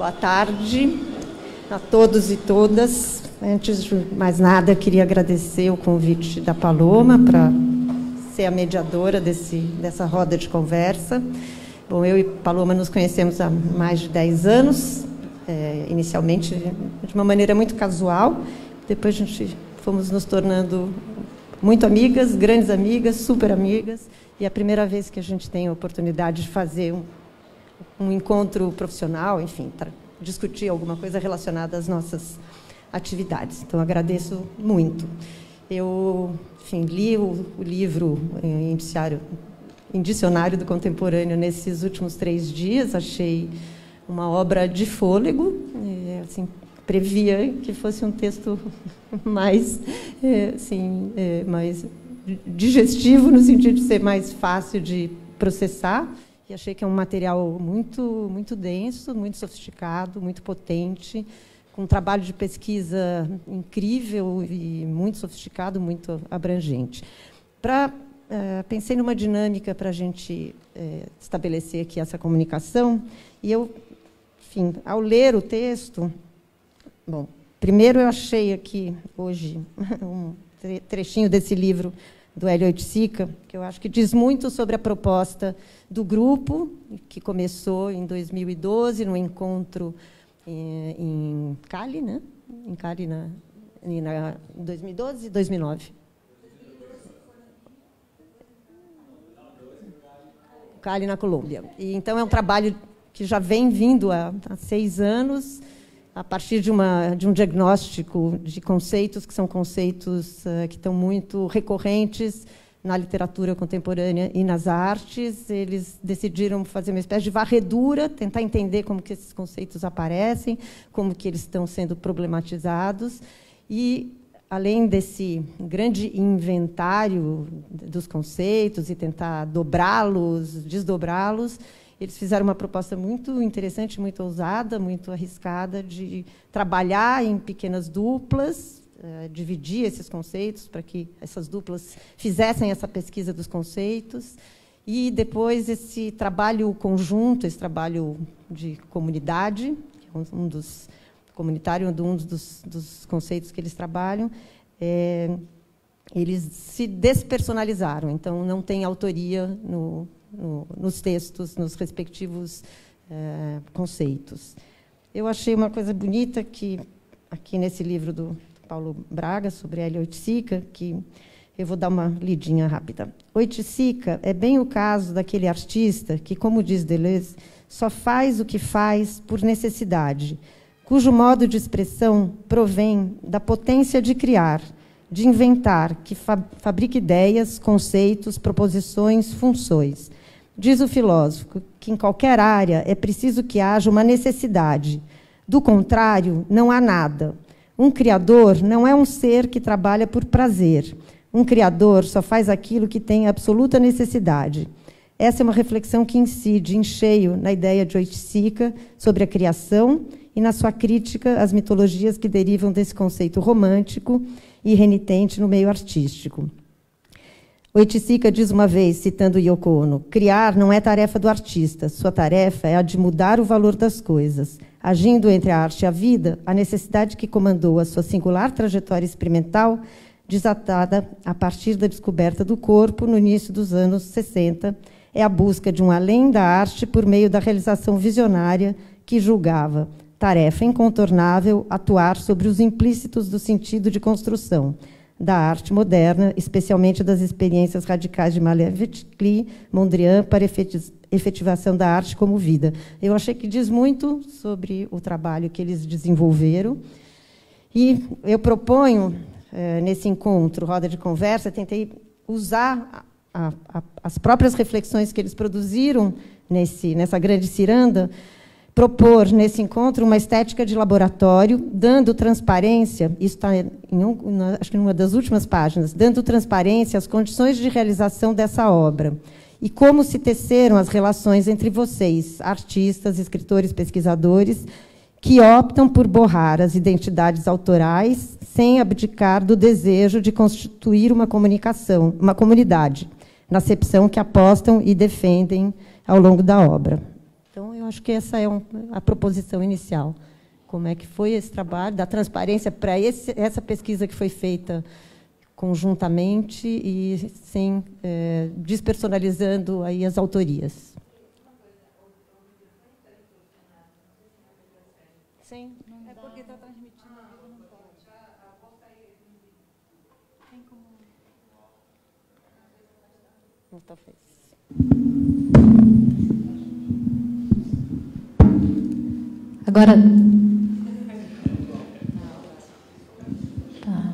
Boa tarde a todos e todas. Antes de mais nada, queria agradecer o convite da Paloma para ser a mediadora dessa roda de conversa. Bom, eu e Paloma nos conhecemos há mais de 10 anos, inicialmente de uma maneira muito casual, depois a gente fomos nos tornando muito amigas, grandes amigas, super amigas, e é a primeira vez que a gente tem a oportunidade de fazer um encontro profissional, enfim, discutir alguma coisa relacionada às nossas atividades. Então, agradeço muito. Eu, enfim, li o livro em dicionário do contemporâneo nesses últimos 3 dias, achei uma obra de fôlego, assim, previa que fosse um texto mais, mais digestivo, no sentido de ser mais fácil de processar. E achei que é um material muito, muito denso, muito sofisticado, muito potente, com um trabalho de pesquisa incrível e muito sofisticado, muito abrangente. Pensei numa dinâmica para a gente estabelecer aqui essa comunicação, e eu, enfim, ao ler o texto, bom, primeiro eu achei aqui hoje um trechinho desse livro do Hélio Oiticica, que eu acho que diz muito sobre a proposta do grupo, que começou em 2012, no encontro em Cali, né? Em Cali, em 2012 e 2009. Cali, na Colômbia. E, então, é um trabalho que já vem vindo há 6 anos, a partir de um diagnóstico de conceitos que são conceitos que estão muito recorrentes na literatura contemporânea e nas artes. Eles decidiram fazer uma espécie de varredura, tentar entender como que esses conceitos aparecem, como que eles estão sendo problematizados. E, além desse grande inventário dos conceitos e tentar dobrá-los, desdobrá-los, eles fizeram uma proposta muito interessante, muito ousada, muito arriscada, de trabalhar em pequenas duplas, dividir esses conceitos para que essas duplas fizessem essa pesquisa dos conceitos, e depois esse trabalho conjunto, esse trabalho de comunidade, um dos conceitos que eles trabalham, eles se despersonalizaram, então não tem autoria nos textos, nos respectivos conceitos. Eu achei uma coisa bonita que, aqui nesse livro do Paulo Braga, sobre Hélio Oiticica, que eu vou dar uma lidinha rápida. Oiticica é bem o caso daquele artista que, como diz Deleuze, só faz o que faz por necessidade, cujo modo de expressão provém da potência de criar, de inventar, que fabrica ideias, conceitos, proposições, funções. Diz o filósofo que, em qualquer área, é preciso que haja uma necessidade. Do contrário, não há nada. Um criador não é um ser que trabalha por prazer. Um criador só faz aquilo que tem absoluta necessidade. Essa é uma reflexão que incide em cheio na ideia de Oiticica sobre a criação e na sua crítica às mitologias que derivam desse conceito romântico e renitente no meio artístico. Oiticica diz uma vez, citando Yoko Ono, criar não é tarefa do artista, sua tarefa é a de mudar o valor das coisas, agindo entre a arte e a vida, a necessidade que comandou a sua singular trajetória experimental, desatada a partir da descoberta do corpo no início dos anos 60, é a busca de um além da arte por meio da realização visionária que julgava tarefa incontornável atuar sobre os implícitos do sentido de construção da arte moderna, especialmente das experiências radicais de Malevich, Mondrian, para efetivação da arte como vida. Eu achei que diz muito sobre o trabalho que eles desenvolveram. E eu proponho, nesse encontro, roda de conversa, tentei usar as próprias reflexões que eles produziram nessa grande ciranda, propor, nesse encontro, uma estética de laboratório, dando transparência, isso está, acho que em uma das últimas páginas, dando transparência às condições de realização dessa obra, e como se teceram as relações entre vocês, artistas, escritores, pesquisadores, que optam por borrar as identidades autorais sem abdicar do desejo de constituir uma comunidade, na acepção que apostam e defendem ao longo da obra. Então, Eu acho que essa é a proposição inicial. Como é que foi esse trabalho, da transparência para essa pesquisa que foi feita conjuntamente e sem despersonalizando aí as autorias. Sim. É porque está transmitindo ao vivo, não pode. Tem como... Então fez. Agora... Tá.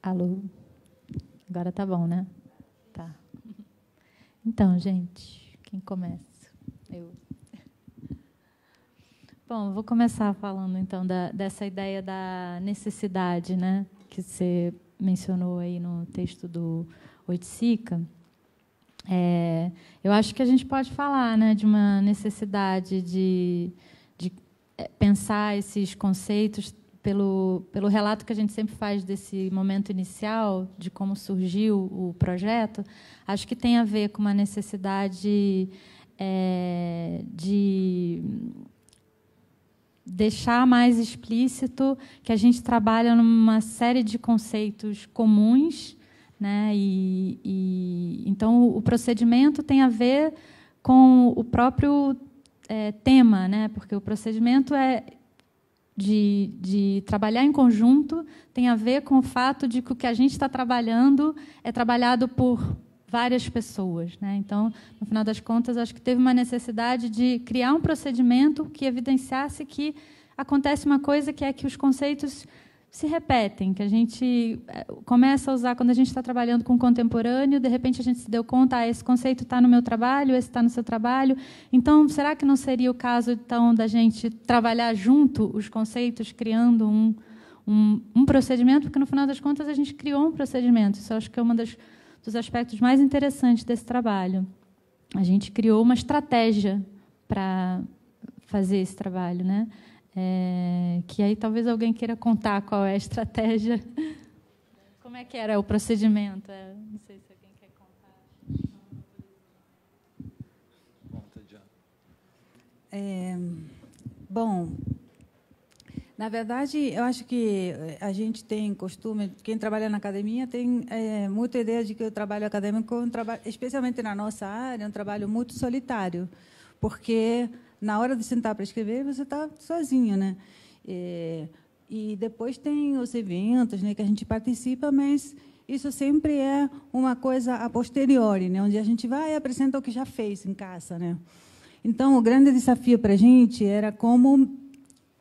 Alô? Agora tá bom, né? Tá. Então, gente, quem começa? Eu. Bom, eu vou começar falando, então, dessa ideia da necessidade, né, que você mencionou aí no texto do Oiticica. Eu acho que a gente pode falar, né, de uma necessidade de pensar esses conceitos pelo relato que a gente sempre faz desse momento inicial, de como surgiu o projeto. Acho que tem a ver com uma necessidade de deixar mais explícito que a gente trabalha numa série de conceitos comuns, né? Então, o procedimento tem a ver com o próprio tema, né? Porque o procedimento de trabalhar em conjunto tem a ver com o fato de que o que a gente está trabalhando é trabalhado por várias pessoas, né? Então, no final das contas, acho que teve uma necessidade de criar um procedimento que evidenciasse que acontece uma coisa, que é que os conceitos se repetem, que a gente começa a usar quando a gente está trabalhando com contemporâneo, de repente a gente se deu conta, esse conceito está no meu trabalho, esse está no seu trabalho. Então, será que não seria o caso, então, da gente trabalhar junto os conceitos, criando um procedimento? Porque, no final das contas, a gente criou um procedimento. Isso eu acho que é um dos aspectos mais interessantes desse trabalho. A gente criou uma estratégia para fazer esse trabalho, né? Que aí talvez alguém queira contar qual é a estratégia. Como é que era o procedimento? Não sei se alguém quer contar. Bom, na verdade, eu acho que a gente tem costume, quem trabalha na academia tem muita ideia de que o trabalho acadêmico, especialmente na nossa área, é um trabalho muito solitário, porque na hora de sentar para escrever, você está sozinho, né? E depois tem os eventos, né, que a gente participa, mas isso sempre é uma coisa a posteriori, né, onde a gente vai e apresenta o que já fez em casa, né? Então, o grande desafio para a gente era como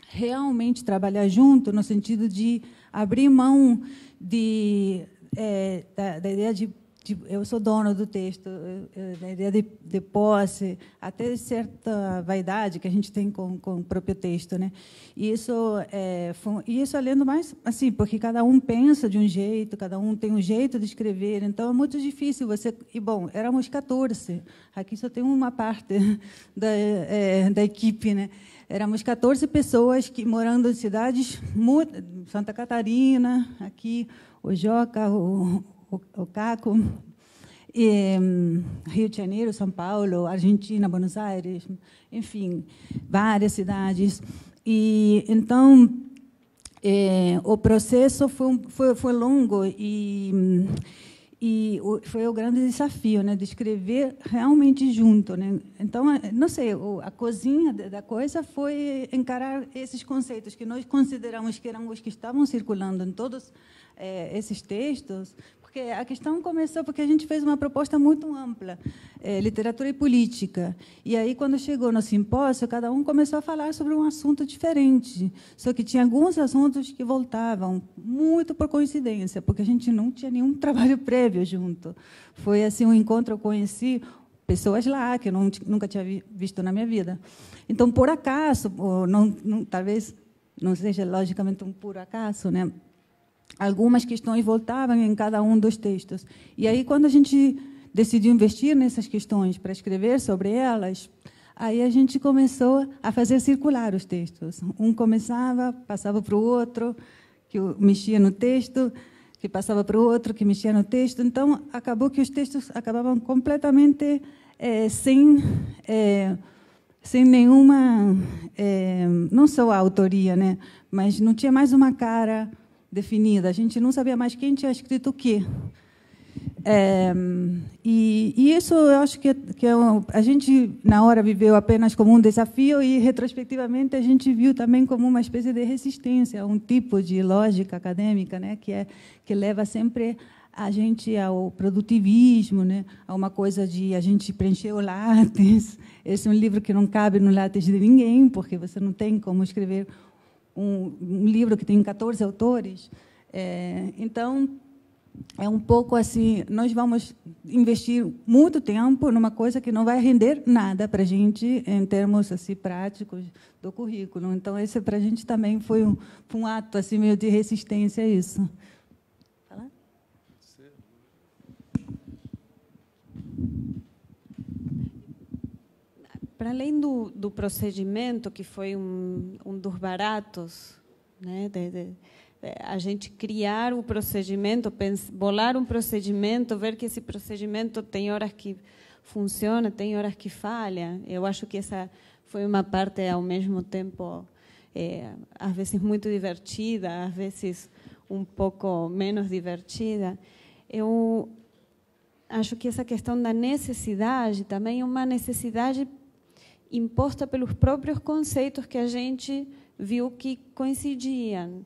realmente trabalhar junto, no sentido de abrir mão da ideia de eu sou dono do texto, da ideia de posse, até certa vaidade que a gente tem com o próprio texto, né? E isso além do mais, assim, porque cada um pensa de um jeito, cada um tem um jeito de escrever, então é muito difícil você... E, bom, éramos 14, aqui só tem uma parte da equipe, né? Éramos 14 pessoas que morando em cidades, Santa Catarina, aqui, o Joca, o Caco, Rio de Janeiro, São Paulo, Argentina, Buenos Aires, enfim, várias cidades. E então o processo foi longo e foi o grande desafio, né, de escrever realmente junto, né? Então, não sei, a cozinha da coisa foi encarar esses conceitos que nós consideramos que eram os que estavam circulando em todos esses textos, porque a questão começou porque a gente fez uma proposta muito ampla, literatura e política. E aí, quando chegou no simpósio, cada um começou a falar sobre um assunto diferente. Só que tinha alguns assuntos que voltavam, muito por coincidência, porque a gente não tinha nenhum trabalho prévio junto. Foi assim um encontro, eu conheci pessoas lá que eu nunca tinha visto na minha vida. Então, por acaso, ou talvez não seja logicamente um puro acaso, né? Algumas questões voltavam em cada um dos textos. E aí, quando a gente decidiu investir nessas questões para escrever sobre elas, aí a gente começou a fazer circular os textos. Um começava, passava para o outro, que mexia no texto, que passava para o outro, que mexia no texto. Então, acabou que os textos acabavam completamente sem nenhuma, não só a autoria, né? Mas não tinha mais uma cara definida. A gente não sabia mais quem tinha escrito o quê. E isso eu acho que a gente, na hora, viveu apenas como um desafio e, retrospectivamente, a gente viu também como uma espécie de resistência, um tipo de lógica acadêmica, né, que leva sempre a gente ao produtivismo, né, a uma coisa de a gente preencher o látex. Esse é um livro que não cabe no látex de ninguém, porque você não tem como escrever um livro que tem 14 autores. Então, é um pouco assim, nós vamos investir muito tempo numa coisa que não vai render nada para a gente em termos assim, práticos do currículo. Então, esse para a gente também foi um ato assim, meio de resistência a isso. Fala? Para além do procedimento, que foi um dos baratos, né, a gente criar o procedimento, bolar um procedimento, ver que esse procedimento tem horas que funciona, tem horas que falha. Eu acho que essa foi uma parte, ao mesmo tempo, às vezes muito divertida, às vezes um pouco menos divertida. Eu acho que essa questão da necessidade também é uma necessidade imposta pelos próprios conceitos que a gente viu que coincidiam.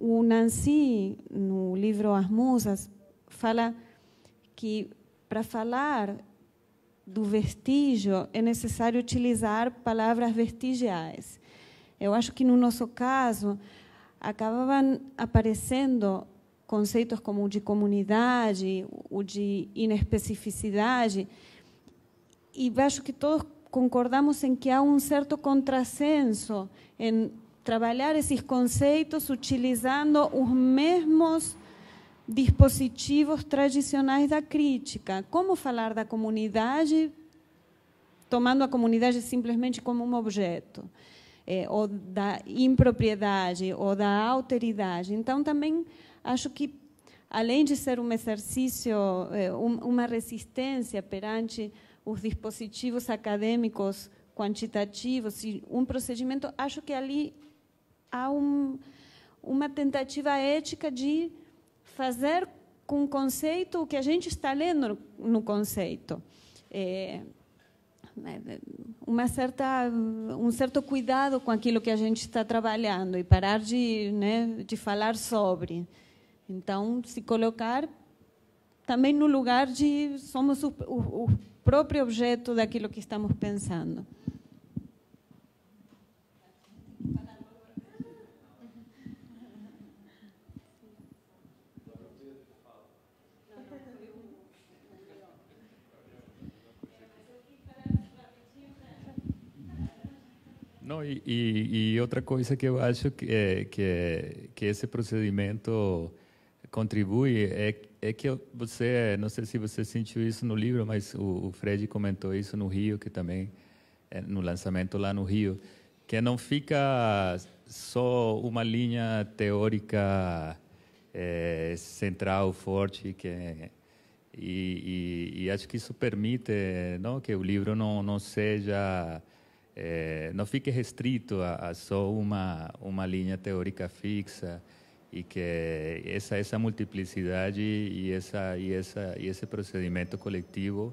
O Nancy, no livro As Musas, fala que, para falar do vestígio, é necessário utilizar palavras vestigiais. Eu acho que, no nosso caso, acabavam aparecendo conceitos como o de comunidade, o de inespecificidade, e acho que todos concordamos em que há um certo contrassenso em trabalhar esses conceitos utilizando os mesmos dispositivos tradicionais da crítica. Como falar da comunidade, tomando a comunidade simplesmente como um objeto, ou da impropriedade, ou da alteridade. Então, também acho que, além de ser um exercício, uma resistência perante os dispositivos acadêmicos quantitativos e um procedimento, acho que ali há uma tentativa ética de fazer com o conceito o que a gente está lendo no conceito. Um certo cuidado com aquilo que a gente está trabalhando e parar de falar sobre. Então, se colocar também no lugar de somos o próprio objeto daquilo que estamos pensando. Não, e outra coisa que eu acho que esse procedimento contribui é que você, não sei se você sentiu isso no livro, mas o Fred comentou isso no Rio, que também, no lançamento lá no Rio, que não fica só uma linha teórica central, forte, e acho que isso permite, não, que o livro não seja... não fique restrito a só uma linha teórica fixa, e que essa multiplicidade e esse procedimento coletivo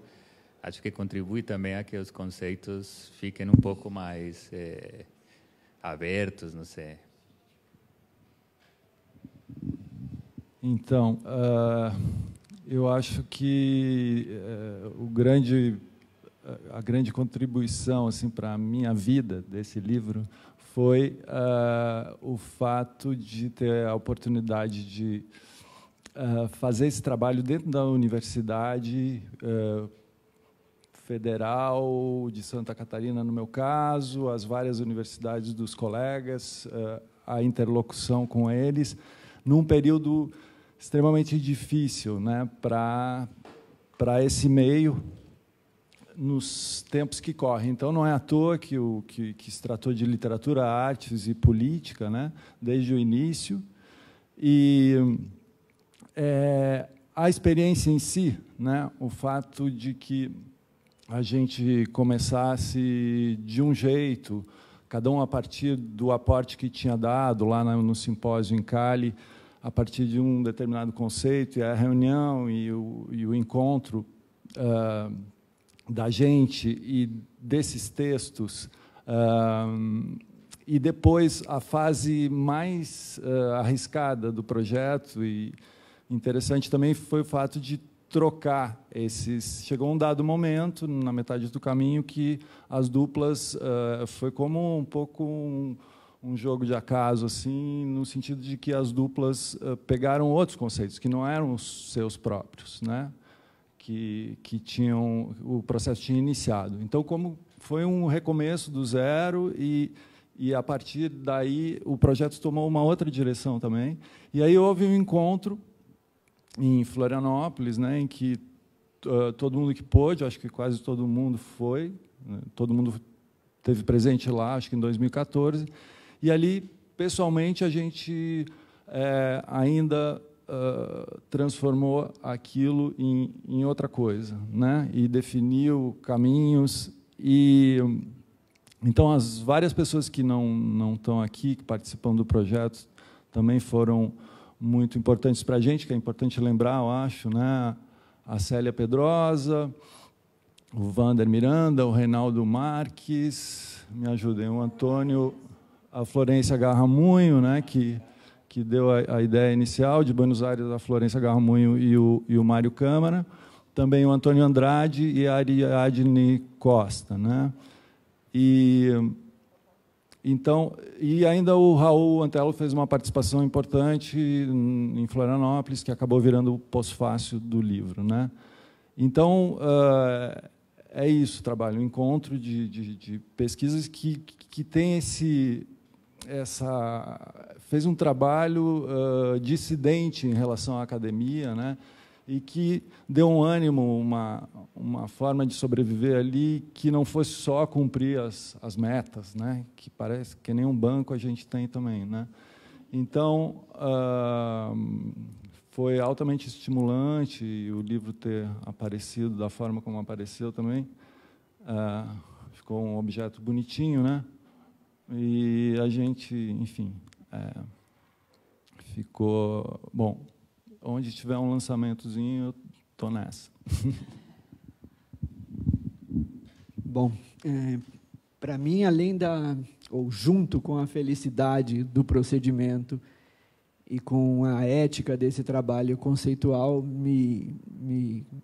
acho que contribui também a que os conceitos fiquem um pouco mais abertos, não sei. Então, eu acho que a grande contribuição assim, para a minha vida desse livro foi o fato de ter a oportunidade de fazer esse trabalho dentro da Universidade Federal de Santa Catarina, no meu caso, as várias universidades dos colegas, a interlocução com eles, num período extremamente difícil, né, para esse meio, nos tempos que correm. Então, não é à toa que se tratou de literatura, artes e política, né, desde o início. E a experiência em si, né, o fato de que a gente começasse de um jeito, cada um a partir do aporte que tinha dado lá no simpósio em Cali, a partir de um determinado conceito, e a reunião e o encontro da gente e desses textos, e depois a fase mais arriscada do projeto, e interessante também foi o fato de trocar esses... Chegou um dado momento, na metade do caminho, que as duplas foi como um pouco um jogo de acaso, assim, no sentido de que as duplas pegaram outros conceitos, que não eram os seus próprios, né? que tinham... O processo tinha iniciado. Então, como foi um recomeço do zero, e a partir daí o projeto tomou uma outra direção também. E aí houve um encontro em Florianópolis, né, em que todo mundo que pôde, acho que quase todo mundo foi, né, todo mundo esteve presente lá, acho que em 2014, e ali, pessoalmente, a gente ainda transformou aquilo em outra coisa, né, e definiu caminhos. E então as várias pessoas que não estão aqui, que participam do projeto, também foram muito importantes para a gente, que é importante lembrar, eu acho, né? A Célia Pedrosa, o Wander Miranda, o Reinaldo Marques, me ajudem, o Antônio, a Florência Garramunho, né? que deu a ideia inicial, de Buenos Aires, a Florência Garramunho e o Mário Câmara, também o Antônio Andrade e a Ariadne Costa, né? Então, e ainda o Raul Antelo fez uma participação importante em Florianópolis, que acabou virando o pós-fácil do livro, né? Então, é isso o trabalho, um encontro de pesquisas que tem fez um trabalho dissidente em relação à academia, né? E que deu um ânimo, uma forma de sobreviver ali que não fosse só cumprir as metas, né? Que parece que nem um banco a gente tem também, né? Então, foi altamente estimulante o livro ter aparecido da forma como apareceu também. Ficou um objeto bonitinho, né? E a gente, enfim, ficou... Bom, onde tiver um lançamentozinho, eu estou nessa. Bom, para mim, além ou junto com a felicidade do procedimento e com a ética desse trabalho conceitual, me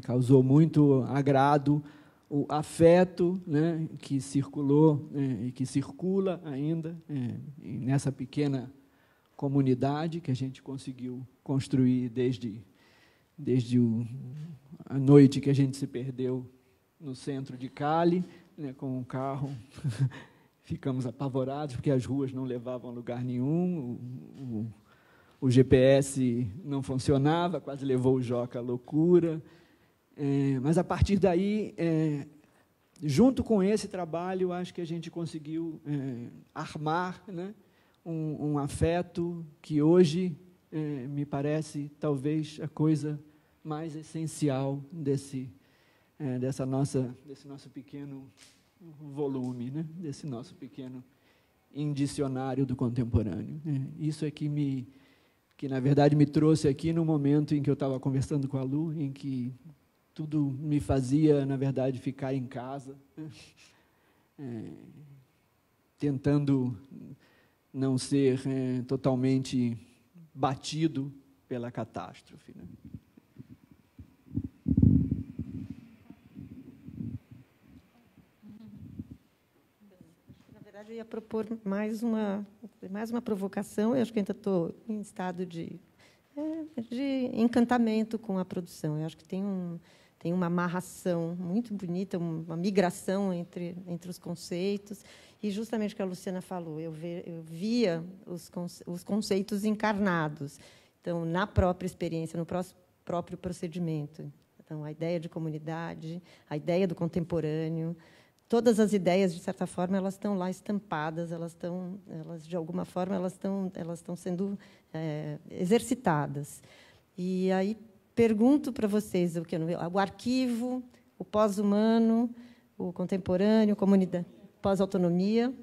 causou muito agrado o afeto, né, que circulou e que circula ainda nessa pequena comunidade que a gente conseguiu construir desde a noite que a gente se perdeu no centro de Cali, né, com o carro. Ficamos apavorados, porque as ruas não levavam a lugar nenhum, o GPS não funcionava, quase levou o Joca à loucura. Mas, a partir daí, junto com esse trabalho, acho que a gente conseguiu armar, né, um afeto que hoje me parece talvez a coisa mais essencial desse nosso pequeno volume, né? Desse nosso pequeno indicionário do contemporâneo. Isso é que na verdade me trouxe aqui no momento em que eu estava conversando com a Lu, em que tudo me fazia, na verdade, ficar em casa, né? Tentando não ser totalmente batido pela catástrofe, né? Na verdade, eu ia propor mais uma provocação. Eu acho que ainda estou em estado de encantamento com a produção. Eu acho que tem uma amarração muito bonita, uma migração entre os conceitos. E, justamente o que a Luciana falou, eu via os conceitos encarnados, então, na própria experiência, no próprio procedimento. Então, a ideia de comunidade, a ideia do contemporâneo, todas as ideias, de certa forma, elas estão lá estampadas, de alguma forma, elas estão sendo exercitadas. E aí pergunto para vocês o arquivo, o pós-humano, o contemporâneo, comunidade, pós-autonomia,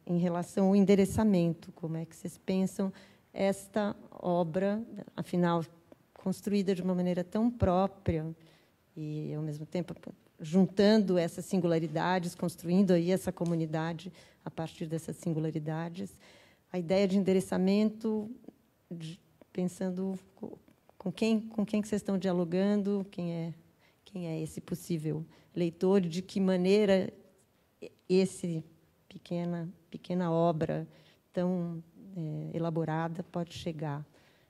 em relação ao endereçamento. Como é que vocês pensam esta obra, afinal, construída de uma maneira tão própria e, ao mesmo tempo, juntando essas singularidades, construindo aí essa comunidade a partir dessas singularidades. A ideia de endereçamento, pensando com quem que vocês estão dialogando, quem é esse possível leitor, de que maneira esse pequena obra tão elaborada pode chegar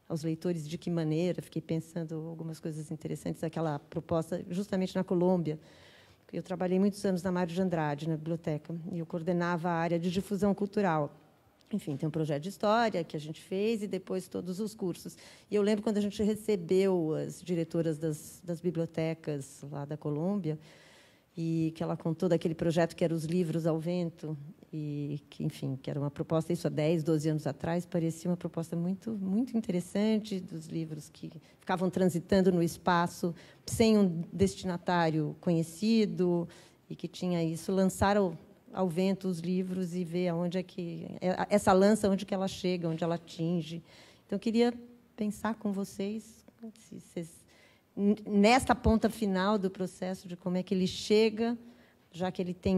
aos leitores, de que maneira. Fiquei pensando algumas coisas interessantes, aquela proposta, justamente na Colômbia. Eu trabalhei muitos anos na Mário de Andrade, na biblioteca, e eu coordenava a área de difusão cultural. Enfim, tem um projeto de história que a gente fez e depois todos os cursos. E eu lembro quando a gente recebeu as diretoras das bibliotecas lá da Colômbia, e que ela contou daquele projeto que era os livros ao vento, e que, enfim, que era uma proposta, isso há 10, 12 anos atrás, parecia uma proposta muito, muito interessante, dos livros que ficavam transitando no espaço sem um destinatário conhecido, e que tinha isso, lançar ao vento os livros e ver aonde é que essa lança, onde que ela chega, onde ela atinge. Então, eu queria pensar com vocês, se vocês, nesta ponta final do processo, de como é que ele chega, já que ele tem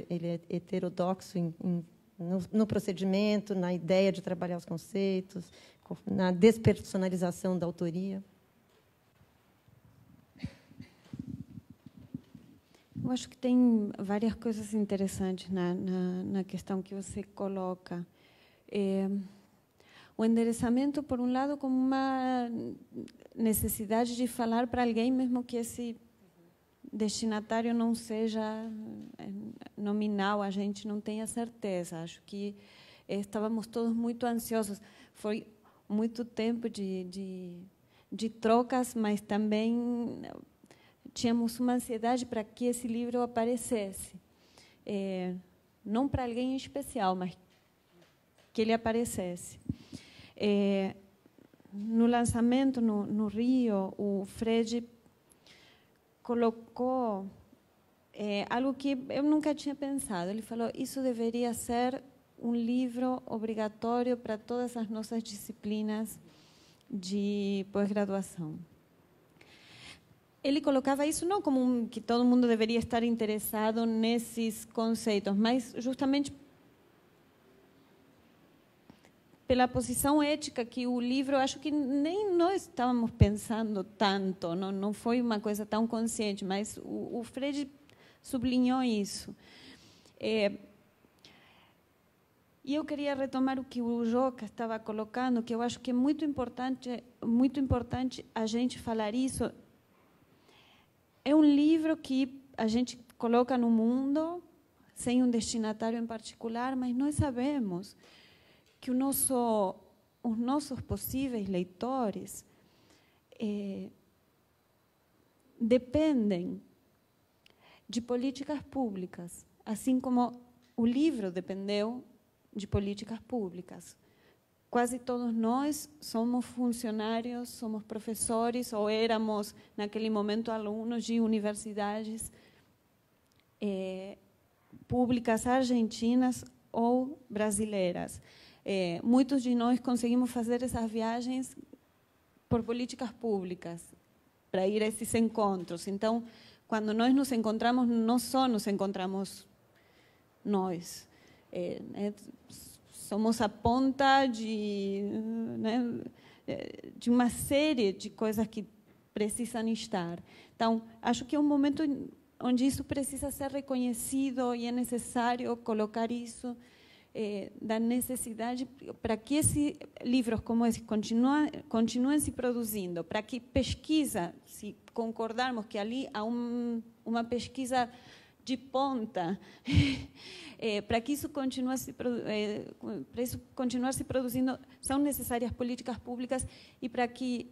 ele é heterodoxo no procedimento, na ideia de trabalhar os conceitos, na despersonalização da autoria. Eu acho que tem várias coisas interessantes na questão que você coloca. O endereçamento, por um lado, como uma necessidade de falar para alguém, mesmo que esse destinatário não seja nominal, a gente não tenha certeza. Acho que estávamos todos muito ansiosos. Foi muito tempo de trocas, mas também tínhamos uma ansiedade para que esse livro aparecesse. Não para alguém em especial, mas que ele aparecesse. No lançamento no Rio, o Frege colocou algo que eu nunca tinha pensado. Ele falou: isso deveria ser um livro obrigatório para todas as nossas disciplinas de pós-graduação. Ele colocava isso não como que todo mundo deveria estar interessado nesses conceitos, mas justamente pela posição ética que o livro, acho que nem nós estávamos pensando tanto, não foi uma coisa tão consciente, mas o Frege sublinhou isso. E eu queria retomar o que o Joca estava colocando, que eu acho que é muito importante a gente falar isso. É um livro que a gente coloca no mundo, sem um destinatário em particular, mas nós sabemos que os nossos possíveis leitores dependem de políticas públicas, assim como o livro dependeu de políticas públicas. Quase todos nós somos funcionários, somos professores, ou éramos, naquele momento, alunos de universidades públicas argentinas ou brasileiras. Muitos de nós conseguimos fazer essas viagens por políticas públicas, para ir a esses encontros. Então, quando nós nos encontramos, não só nos encontramos nós, somos a ponta de uma série de coisas que precisam estar. Então, acho que é um momento onde isso precisa ser reconhecido e é necessário colocar isso da necessidade para que esses livros como esse continuem se produzindo, para que pesquisa, se concordarmos que ali há uma pesquisa de ponta, para que isso continue se produzindo, são necessárias políticas públicas e para que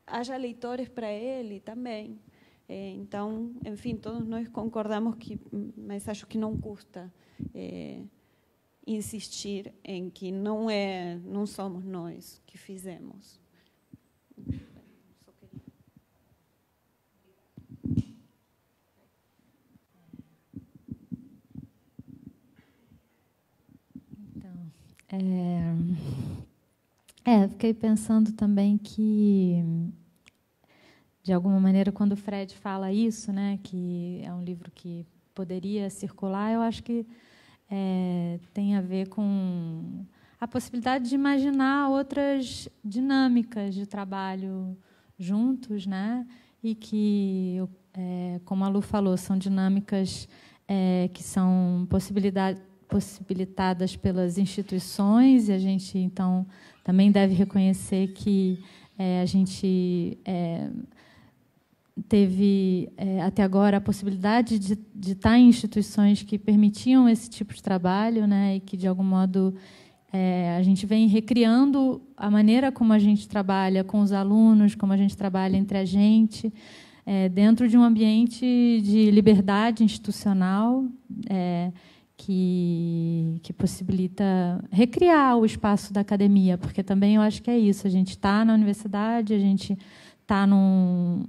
haja leitores para ele também. Então, enfim, todos nós concordamos que, mas acho que não custa insistir em que não somos nós que fizemos. Fiquei pensando também que, de alguma maneira, quando o Fred fala isso, né, que é um livro que poderia circular, eu acho que tem a ver com a possibilidade de imaginar outras dinâmicas de trabalho juntos, né, e que, como a Lu falou, são dinâmicas que são possibilitadas pelas instituições, e a gente, então, também deve reconhecer que a gente teve, até agora, a possibilidade de estar em instituições que permitiam esse tipo de trabalho, né, e que, de algum modo, a gente vem recriando a maneira como a gente trabalha com os alunos, como a gente trabalha entre a gente, dentro de um ambiente de liberdade institucional, que possibilita recriar o espaço da academia, porque também eu acho que é isso, a gente está na universidade, a gente está numa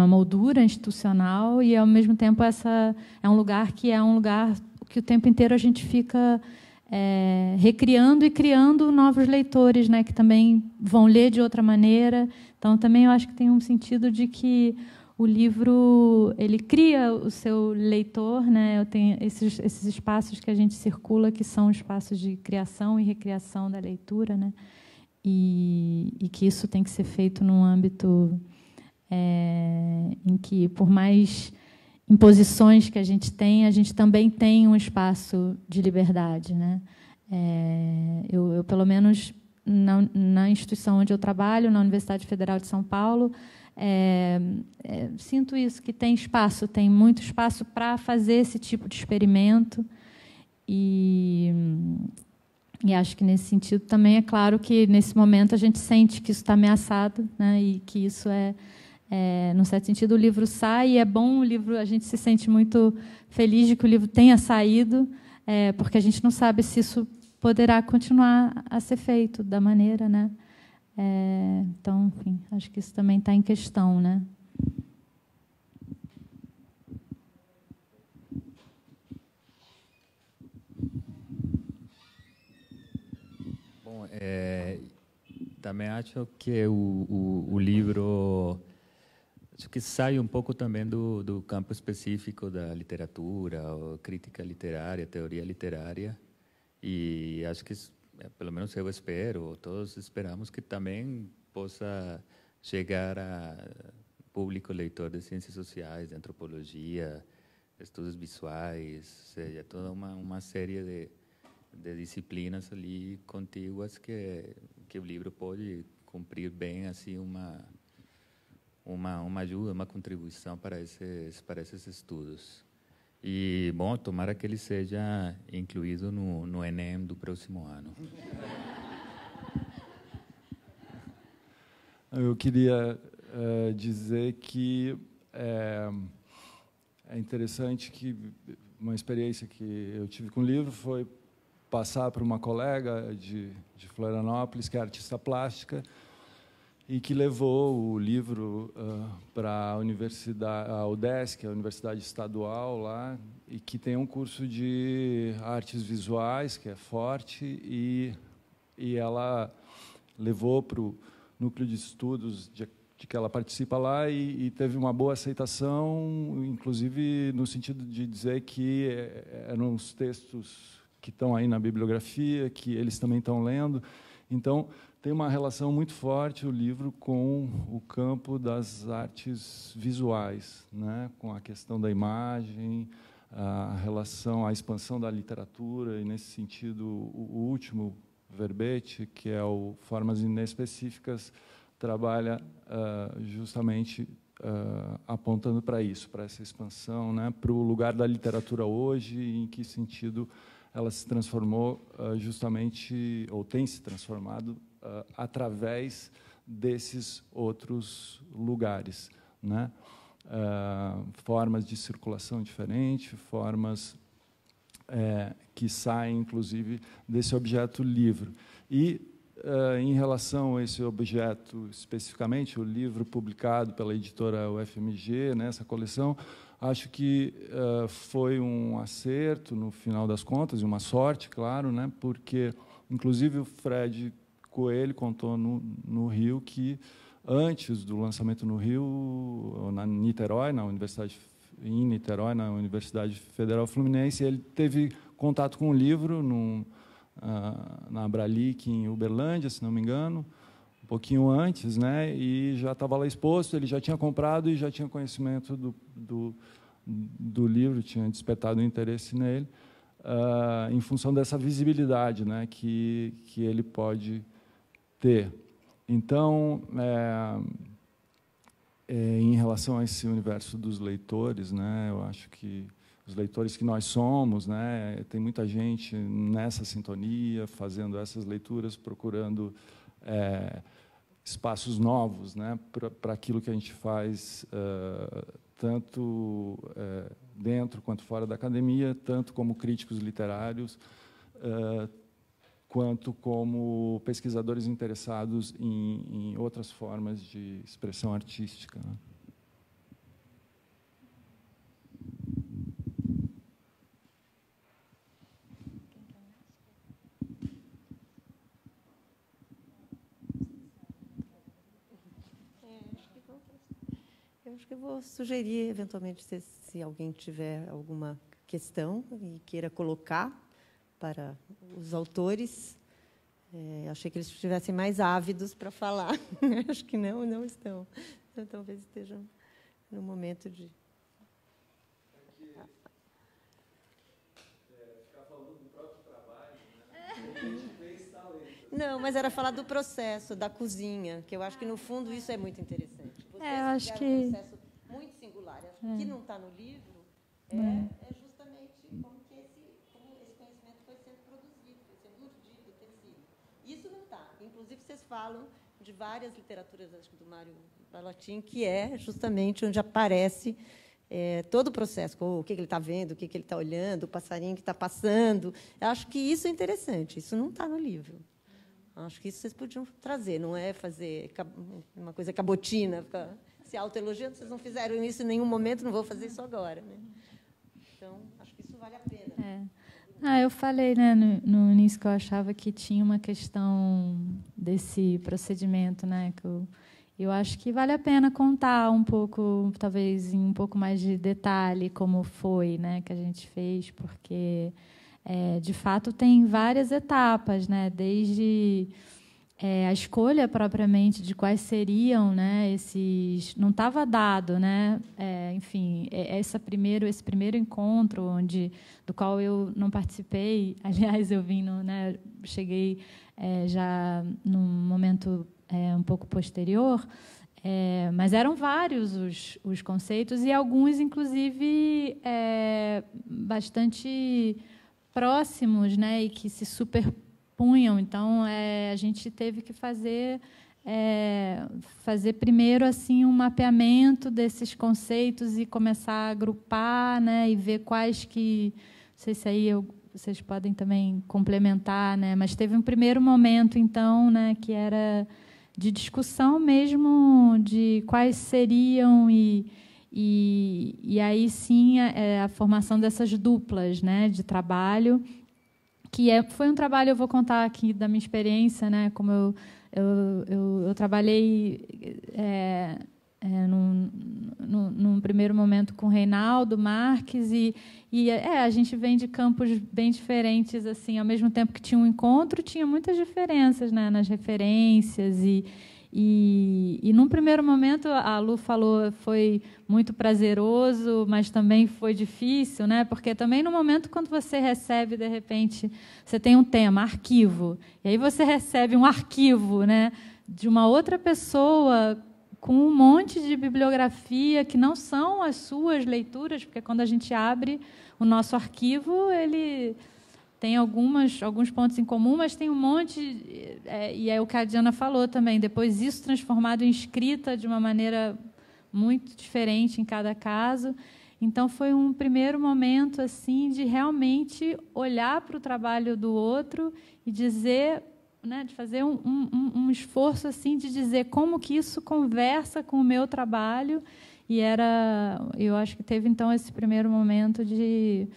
moldura institucional e, ao mesmo tempo, essa é um lugar que o tempo inteiro a gente fica recriando e criando novos leitores, né, que também vão ler de outra maneira. Então, também eu acho que tem um sentido de que o livro ele cria o seu leitor, né? Eu tenho esses espaços que a gente circula, que são espaços de criação e recriação da leitura, né? E que isso tem que ser feito num âmbito em que, por mais imposições que a gente também tem um espaço de liberdade, né? Eu pelo menos, na instituição onde eu trabalho, na Universidade Federal de São Paulo, sinto isso, que tem muito espaço para fazer esse tipo de experimento, e acho que, nesse sentido, também é claro que, nesse momento, a gente sente que isso está ameaçado, né, e que isso num certo sentido, o livro sai, e é bom o livro, a gente se sente muito feliz de que o livro tenha saído, porque a gente não sabe se isso poderá continuar a ser feito da maneira, né? Então, enfim, acho que isso também está em questão, né? Bom, também acho que o livro acho que sai um pouco também do campo específico da literatura, ou crítica literária, teoria literária, e acho que, pelo menos eu espero, todos esperamos que também possa chegar a público leitor de ciências sociais, de antropologia, estudos visuais, ou seja, toda uma série de disciplinas ali contíguas que o livro pode cumprir bem assim uma ajuda, uma contribuição para esses estudos. E, bom, tomara que ele seja incluído no Enem do próximo ano. Eu queria dizer que é interessante que uma experiência que eu tive com o livro foi passar para uma colega de Florianópolis, que é artista plástica, e que levou o livro para a universidade, a UDESC, a Universidade Estadual lá, e que tem um curso de artes visuais que é forte, e ela levou para o núcleo de estudos de que ela participa lá, e teve uma boa aceitação, inclusive no sentido de dizer que eram os textos que estão aí na bibliografia, que eles também estão lendo. Então, tem uma relação muito forte o livro com o campo das artes visuais, né? Com a questão da imagem, a relação, a expansão da literatura, e, nesse sentido, o último verbete, que é o Formas Inespecíficas, trabalha justamente apontando para isso, para essa expansão, né? Para o lugar da literatura hoje, e em que sentido ela se transformou justamente, ou tem se transformado, através desses outros lugares, né? Formas de circulação diferentes, formas que saem, inclusive, desse objeto livro. E em relação a esse objeto especificamente, o livro publicado pela editora UFMG, nessa coleção, acho que foi um acerto, no final das contas, e uma sorte, claro, né, porque, inclusive, o Fred Coelho contou no Rio que, antes do lançamento no Rio, na Niterói, na Universidade Federal Fluminense, ele teve contato com o livro na Abralic, em Uberlândia, se não me engano, um pouquinho antes, né, e já estava lá exposto, ele já tinha comprado e já tinha conhecimento do livro, tinha despertado interesse nele, em função dessa visibilidade, né, que ele pode ter. Então, em relação a esse universo dos leitores, né, eu acho que os leitores que nós somos, né, tem muita gente nessa sintonia, fazendo essas leituras, procurando espaços novos, né, para aquilo que a gente faz, tanto dentro quanto fora da academia, tanto como críticos literários, quanto como pesquisadores interessados em outras formas de expressão artística, né? Eu acho que eu vou sugerir, eventualmente, se alguém tiver alguma questão e queira colocar para os autores. Achei que eles estivessem mais ávidos para falar. Acho que não estão. Então, talvez estejam no momento de... Ficar falando do próprio trabalho, né? Não, mas era falar do processo, da cozinha, que eu acho que, no fundo, isso é muito interessante. Vocês eu acho que... um processo muito singular. Acho que o que não está no livro é justamente como esse conhecimento foi sendo produzido, foi sendo urdido, tecido. Isso não está. Inclusive, vocês falam de várias literaturas, acho que do Mário Balotin, que é justamente onde aparece todo o processo, o que ele está vendo, o que ele está olhando, o passarinho que está passando. Eu acho que isso é interessante. Isso não está no livro. Acho que isso vocês podiam trazer, não é fazer uma coisa cabotina, ficar se autoelogiando. Vocês não fizeram isso em nenhum momento, não vou fazer isso agora, né? Então, acho que isso vale a pena. Eu falei, né, no início, que eu achava que tinha uma questão desse procedimento, né, que eu acho que vale a pena contar um pouco, talvez em um pouco mais de detalhe, como foi, né, que a gente fez, porque, de fato, tem várias etapas, né, desde a escolha propriamente de quais seriam, né, esses... Não estava dado, né, enfim, esse primeiro encontro do qual eu não participei. Aliás, eu vim, cheguei já num momento um pouco posterior, mas eram vários os conceitos e alguns, inclusive, bastante próximos, né, e que se superpunham. Então, a gente teve que fazer primeiro assim um mapeamento desses conceitos e começar a agrupar, né, e ver quais que... Não sei se aí vocês podem também complementar, né, mas teve um primeiro momento, então, né, que era de discussão mesmo de quais seriam e aí sim a formação dessas duplas, né, de trabalho, que foi um trabalho, eu vou contar aqui da minha experiência, né, como eu trabalhei num primeiro momento com o Reinaldo Marques e a gente vem de campos bem diferentes, assim, ao mesmo tempo que tinha um encontro, tinha muitas diferenças, né, nas referências e num primeiro momento, a Lu falou, foi muito prazeroso, mas também foi difícil, né? Porque também no momento quando você recebe, de repente, você tem um tema, arquivo, e aí você recebe um arquivo, né, de uma outra pessoa com um monte de bibliografia que não são as suas leituras, porque quando a gente abre o nosso arquivo, ele tem alguns pontos em comum, mas tem um monte, e é o que a Diana falou também, depois isso transformado em escrita de uma maneira muito diferente em cada caso. Então, foi um primeiro momento assim de realmente olhar para o trabalho do outro e dizer né, de fazer um esforço assim de dizer como que isso conversa com o meu trabalho. E eu acho que teve então esse primeiro momento de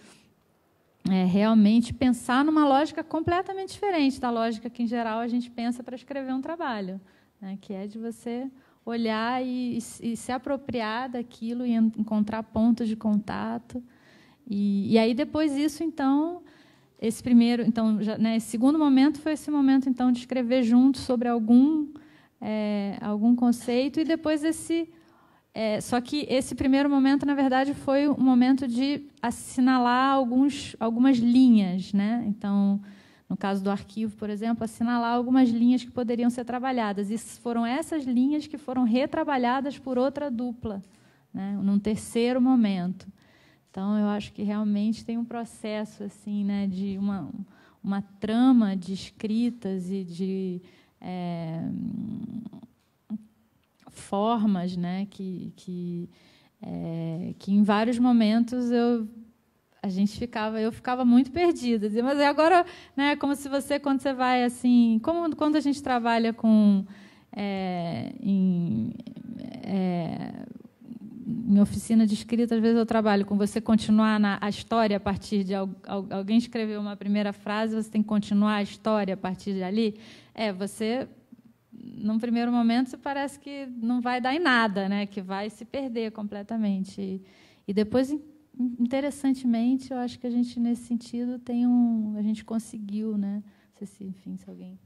realmente pensar numa lógica completamente diferente da lógica que em geral a gente pensa para escrever um trabalho, né, que é de você olhar e se apropriar daquilo e encontrar pontos de contato. E aí depois isso então esse primeiro, então, né, esse segundo momento foi esse momento então de escrever junto sobre algum conceito, e depois só que esse primeiro momento, na verdade, foi um momento de assinalar algumas linhas, né? Então, no caso do arquivo, por exemplo, assinalar algumas linhas que poderiam ser trabalhadas. E foram essas linhas que foram retrabalhadas por outra dupla, né, num terceiro momento. Então, eu acho que realmente tem um processo assim, né, de uma trama de escritas e de formas, né, que em vários momentos eu ficava muito perdida. Mas agora, né, como se você, quando você vai assim, como quando a gente trabalha com em oficina de escrita, às vezes eu trabalho com você continuar a história a partir de alguém escreveu uma primeira frase, você tem que continuar a história a partir de ali. Você, num primeiro momento, parece que não vai dar em nada, né? Que vai se perder completamente. E depois, interessantemente, eu acho que a gente, nesse sentido, a gente conseguiu, né? Não sei se, enfim, se alguém...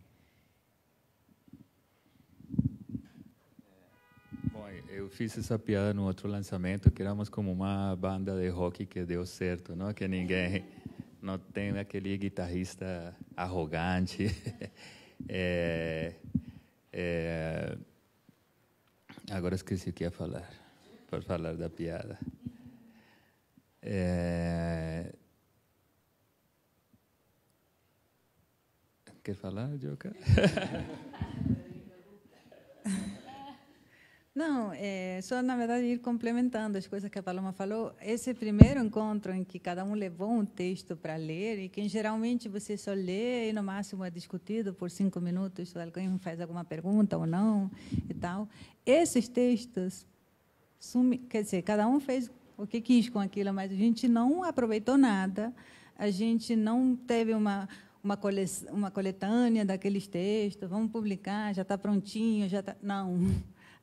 Bom, eu fiz essa piada no outro lançamento, que éramos como uma banda de rock que deu certo, não? Que ninguém... Não tem aquele guitarrista arrogante. Agora esqueci o que ia falar, por falar da piada. Quer falar, Joca? Não, só, na verdade, ir complementando as coisas que a Paloma falou. Esse primeiro encontro em que cada um levou um texto para ler, e que, geralmente, você só lê e, no máximo, é discutido por 5 minutos, se alguém faz alguma pergunta ou não, e tal. Esses textos, quer dizer, cada um fez o que quis com aquilo, mas a gente não aproveitou nada, a gente não teve uma coletânea daqueles textos, vamos publicar, já está prontinho, já está... Não.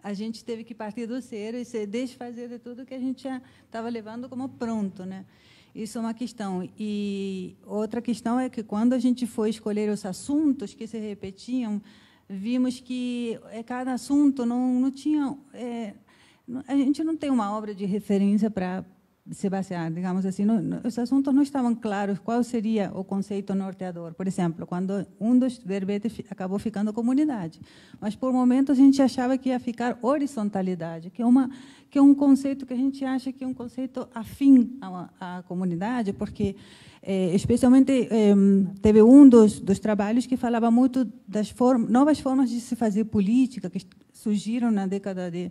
A gente teve que partir do zero e se desfazer de tudo que a gente já estava levando como pronto, né? Isso é uma questão. E outra questão é que, quando a gente foi escolher os assuntos que se repetiam, vimos que cada assunto não tinha... a gente não tem uma obra de referência para se basear, digamos assim. Os assuntos não estavam claros qual seria o conceito norteador. Por exemplo, quando um dos verbetes acabou ficando comunidade, mas por momentos a gente achava que ia ficar horizontalidade, que é um conceito que a gente acha que é um conceito afim à comunidade, porque especialmente teve um dos trabalhos que falava muito das novas formas de se fazer política que surgiram na década de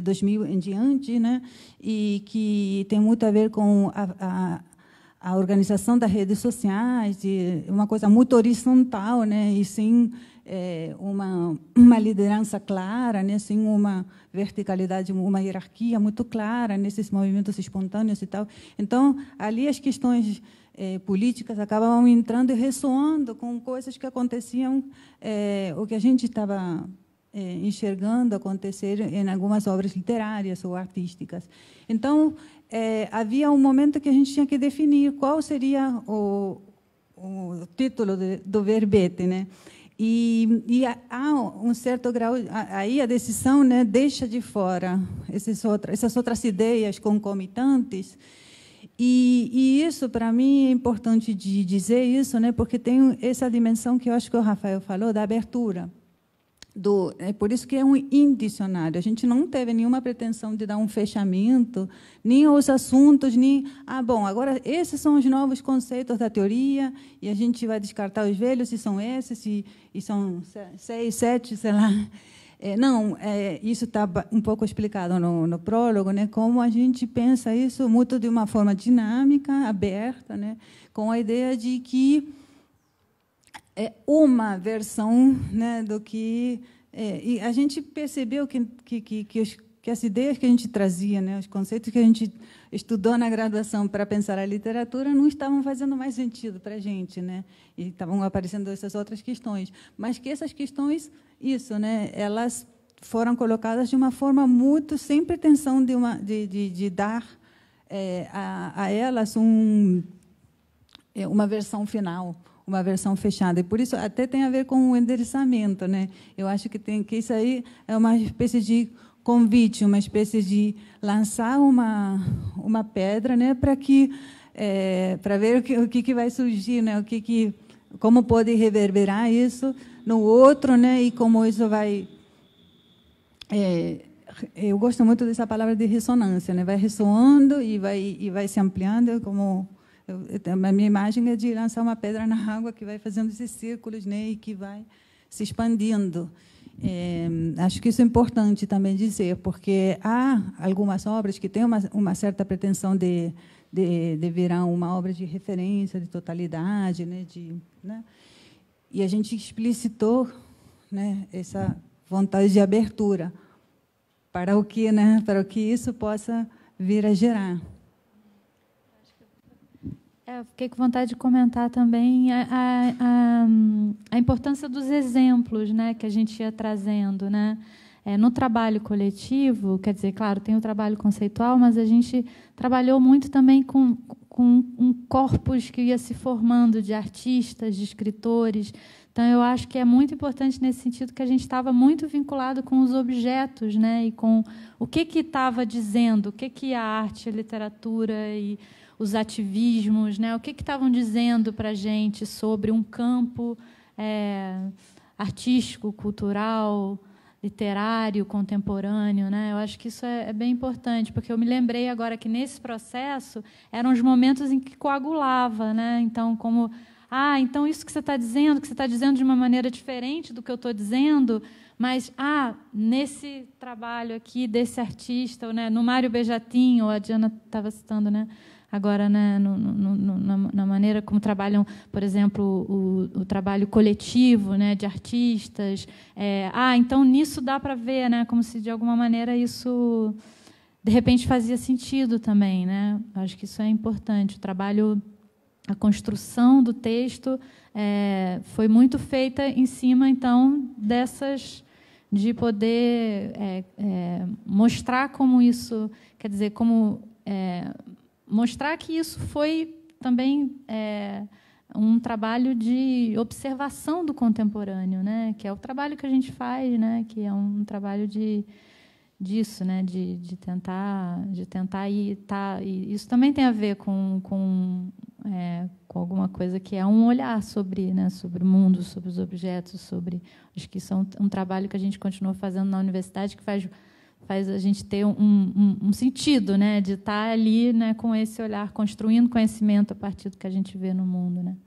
2000 em diante, né? E que tem muito a ver com a organização das redes sociais, de uma coisa muito horizontal, né? E sem uma liderança clara, né? Sem uma verticalidade, uma hierarquia muito clara nesses movimentos espontâneos e tal. Então, ali as questões políticas acabavam entrando e ressoando com coisas que aconteciam, o que a gente estava enxergando acontecer em algumas obras literárias ou artísticas. Então, havia um momento que a gente tinha que definir qual seria o título do verbete, né? E há um certo grau, aí a decisão, né, deixa de fora essas outras ideias concomitantes. E isso, para mim, é importante de dizer isso, né, porque tem essa dimensão que eu acho que o Rafael falou, da abertura. É por isso que é um indicionário. A gente não teve nenhuma pretensão de dar um fechamento, nem aos assuntos, nem... bom, agora esses são os novos conceitos da teoria e a gente vai descartar os velhos, e são esses, e são 6, 7, sei lá. Não, isso está um pouco explicado no prólogo, né? Como a gente pensa isso muito de uma forma dinâmica, aberta, né? Com a ideia de que é uma versão, né, do que... e a gente percebeu que as ideias que a gente trazia, né, os conceitos que a gente estudou na graduação para pensar a literatura não estavam fazendo mais sentido para a gente, né, e estavam aparecendo essas outras questões. Mas que essas questões, isso, né, elas foram colocadas de uma forma muito, sem pretensão de dar a elas uma versão final, uma versão fechada. E, por isso, até tem a ver com o endereçamento, né? Eu acho que isso aí é uma espécie de convite, uma espécie de lançar uma pedra, né, para ver o que vai surgir, né, como pode reverberar isso no outro, né, e como isso vai... eu gosto muito dessa palavra de ressonância, né, vai ressoando e vai se ampliando, como... a minha imagem é de lançar uma pedra na água que vai fazendo esses círculos, né, e que vai se expandindo. Acho que isso é importante também dizer, porque há algumas obras que têm uma certa pretensão de virar uma obra de referência, de totalidade, né, né, e a gente explicitou, né, essa vontade de abertura para o que, né, para o que isso possa vir a gerar. Fiquei com vontade de comentar também a importância dos exemplos, né, que a gente ia trazendo, né? No trabalho coletivo, quer dizer, claro, tem o trabalho conceitual, mas a gente trabalhou muito também com um corpus que ia se formando de artistas, de escritores. Então, eu acho que é muito importante nesse sentido que a gente estava muito vinculado com os objetos, né, e com o que estava dizendo, o que a arte, a literatura e os ativismos, né, o que estavam dizendo para a gente sobre um campo artístico, cultural, literário, contemporâneo, né? Eu acho que isso é bem importante, porque eu me lembrei agora que, nesse processo, eram os momentos em que coagulava, né? Então, então isso que você está dizendo de uma maneira diferente do que eu estou dizendo, mas, nesse trabalho aqui desse artista, né, no Mário Bejatin, ou a Diana estava citando, né, agora, né, na maneira como trabalham, por exemplo, o trabalho coletivo, né, de artistas. Então, nisso dá para ver, né, como se, de alguma maneira, isso, de repente, fazia sentido também, né? Acho que isso é importante. O trabalho, a construção do texto foi muito feita em cima, então, de poder mostrar como isso, quer dizer, mostrar que isso foi também um trabalho de observação do contemporâneo, né, que é o trabalho que a gente faz, né, que é um trabalho disso, né, de tentar e isso também tem a ver com alguma coisa que é um olhar sobre, né, sobre o mundo, sobre os objetos, acho que isso é um trabalho que a gente continua fazendo na universidade, que faz a gente ter um sentido, né, de estar ali, né, com esse olhar, construindo conhecimento a partir do que a gente vê no mundo, né.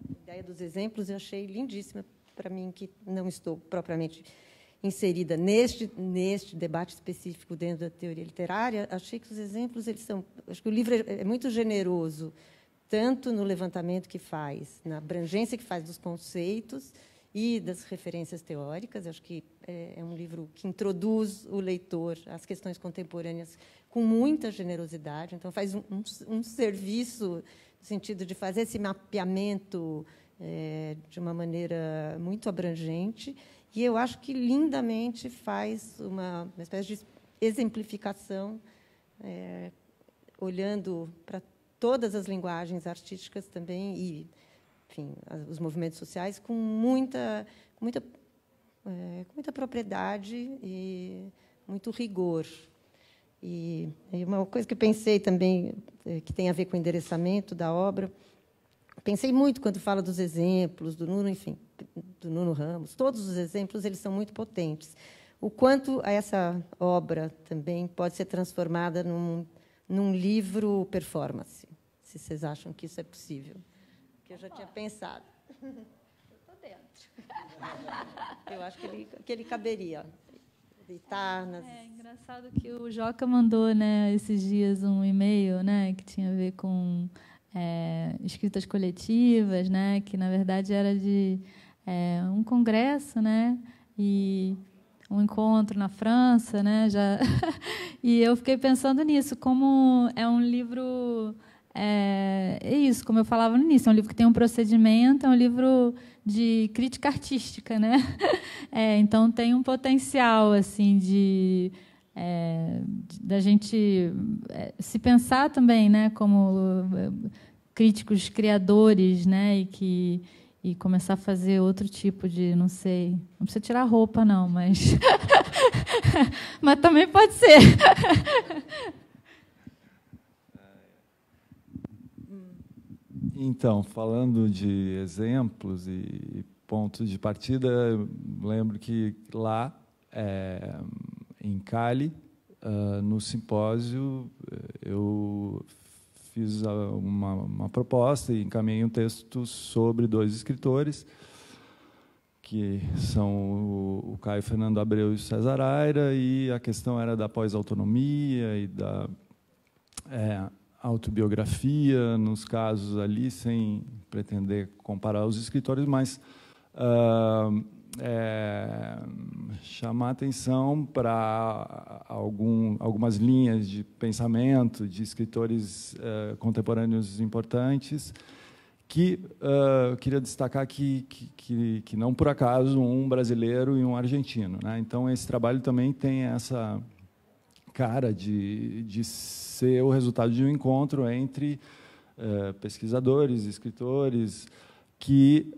Essa ideia dos exemplos eu achei lindíssima para mim, que não estou propriamente inserida neste debate específico dentro da teoria literária. Achei que os exemplos acho que o livro é muito generoso, tanto no levantamento que faz, na abrangência que faz dos conceitos e das referências teóricas. Acho que é um livro que introduz o leitor às questões contemporâneas com muita generosidade. Então, faz um serviço no sentido de fazer esse mapeamento de uma maneira muito abrangente. E eu acho que lindamente faz uma espécie de exemplificação, olhando para todas as linguagens artísticas também e, enfim, os movimentos sociais com muita propriedade e muito rigor. E uma coisa que eu pensei também, que tem a ver com o endereçamento da obra, pensei muito quando fala dos exemplos, do Nuno, enfim, do Nuno Ramos. Todos os exemplos eles são muito potentes. O quanto essa obra também pode ser transformada num livro performance, se vocês acham que isso é possível. Que eu já tinha pensado. Eu estou dentro. Eu acho que ele caberia. É engraçado que o Joca mandou, né, esses dias um e-mail, né, que tinha a ver com escritas coletivas, né, que, na verdade, era de um congresso, né, e um encontro na França, né, já e eu fiquei pensando nisso, como é um livro, é isso, como eu falava no início, é um livro que tem um procedimento, é um livro de crítica artística, né, então tem um potencial assim da gente se pensar também, né, como críticos criadores, né, e começar a fazer outro tipo de, não sei, não precisa tirar a roupa, não, mas mas também pode ser. Então, falando de exemplos e pontos de partida, eu lembro que lá, em Cali, no simpósio, eu fiz uma proposta e encaminhei um texto sobre 2 escritores, que são o Caio Fernando Abreu e o César Aira, e a questão era da pós-autonomia e da autobiografia, nos casos ali, sem pretender comparar os escritores, mas chamar atenção para algumas linhas de pensamento de escritores contemporâneos importantes, que eu queria destacar que não por acaso um brasileiro e um argentino, né? Então esse trabalho também tem essa cara de ser o resultado de um encontro entre pesquisadores, escritores que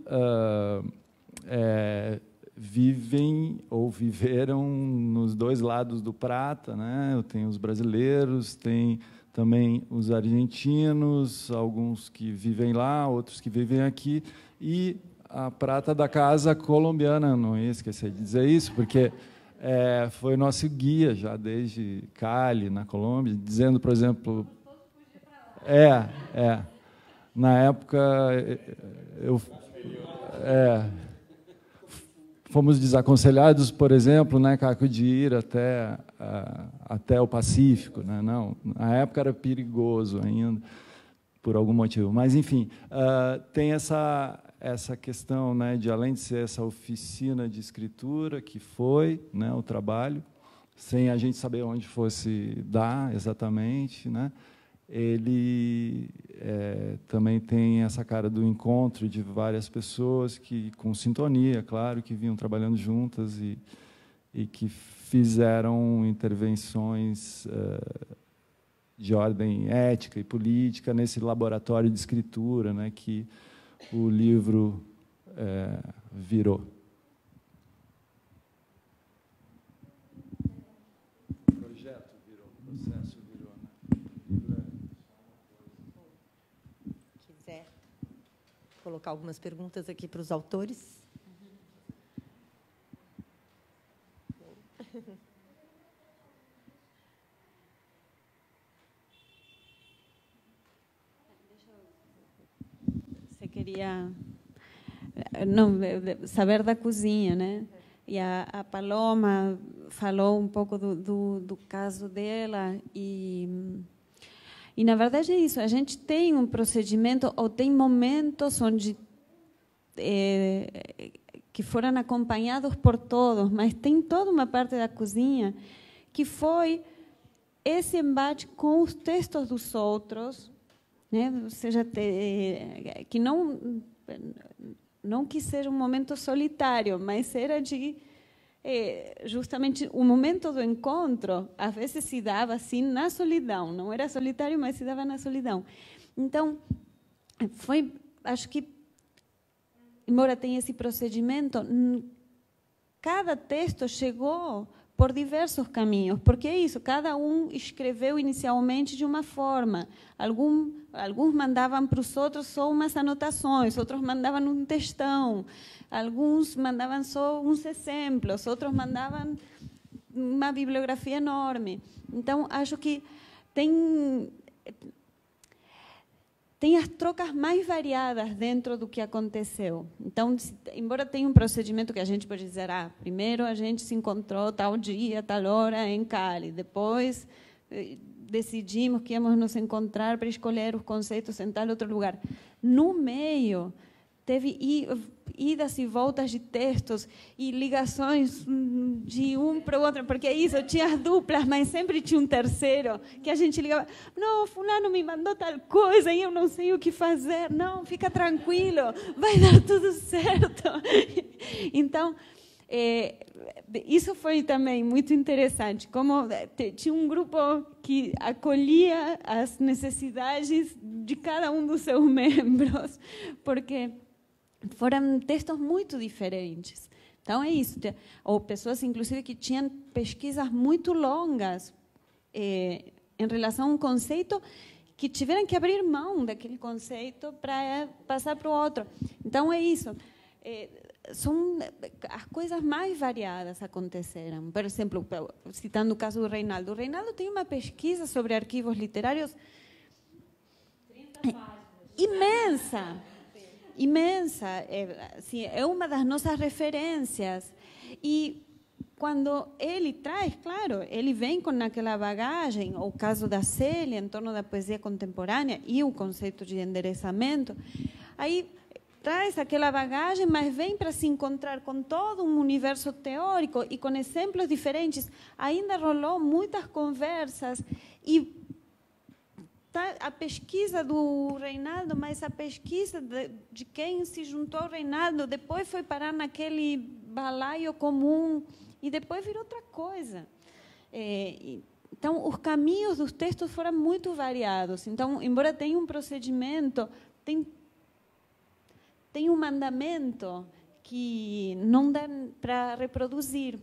vivem ou viveram nos 2 lados do prata, né? Tem os brasileiros, tem também os argentinos, alguns que vivem lá, outros que vivem aqui, e a prata da casa colombiana, não ia esquecer de dizer isso, porque foi nosso guia já desde Cali, na Colômbia, dizendo, por exemplo, na época fomos desaconselhados, por exemplo, né, Caco, de ir até o Pacífico, né? Não, na época era perigoso ainda, por algum motivo. Mas, enfim, tem essa questão, né, de, além de ser essa oficina de escritura, que foi, né, o trabalho, sem a gente saber onde fosse dar exatamente, né, ele também tem essa cara do encontro de várias pessoas que, com sintonia, claro, que vinham trabalhando juntas e que fizeram intervenções de ordem ética e política nesse laboratório de escritura, né, que o livro virou. O projeto virou, o processo virou, né? Quiser colocar algumas perguntas aqui para os autores. Você queria saber da cozinha, né? E a Paloma falou um pouco do caso dela e na verdade é isso. A gente tem um procedimento ou tem momentos onde que foram acompanhados por todos, mas tem toda uma parte da cozinha que foi esse embate com os textos dos outros, né? Ou seja, que não que seja um momento solitário, mas era de justamente o momento do encontro, às vezes se dava assim na solidão, não era solitário, mas se dava na solidão. Então, acho que, embora tenha esse procedimento, cada texto chegou por diversos caminhos, porque é isso, cada um escreveu inicialmente de uma forma. Alguns mandavam para os outros só umas anotações, outros mandavam um textão, alguns mandavam só uns exemplos, outros mandavam uma bibliografia enorme. Então, acho que tem as trocas mais variadas dentro do que aconteceu. Então, embora tenha um procedimento que a gente pode dizer, primeiro a gente se encontrou tal dia, tal hora em Cali, depois decidimos que íamos nos encontrar para escolher os conceitos em tal outro lugar. No meio, teve idas e voltas de textos e ligações de um para o outro, porque é isso, tinha as duplas, mas sempre tinha um terceiro, que a gente ligava, não, fulano me mandou tal coisa e eu não sei o que fazer. Não, fica tranquilo, vai dar tudo certo. Então, isso foi também muito interessante, como tinha um grupo que acolhia as necessidades de cada um dos seus membros, porque foram textos muito diferentes. Então, é isso. Ou pessoas, inclusive, que tinham pesquisas muito longas em relação a um conceito, que tiveram que abrir mão daquele conceito para passar para o outro. Então, é isso. São as coisas mais variadas aconteceram. Por exemplo, citando o caso do Reinaldo. O Reinaldo tem uma pesquisa sobre arquivos literários 30 páginas. Imensa, é uma das nossas referências. E quando ele traz, claro, ele vem com aquela bagagem, o caso da Célia, em torno da poesia contemporânea, e o conceito de endereçamento, aí traz aquela bagagem, mas vem para se encontrar com todo um universo teórico e com exemplos diferentes. Ainda rolou muitas conversas e a pesquisa do Reinaldo, mas a pesquisa de quem se juntou ao Reinaldo depois foi parar naquele balaio comum e depois virou outra coisa. Então, os caminhos dos textos foram muito variados. Então, embora tenha um procedimento, tem um mandamento que não dá para reproduzir,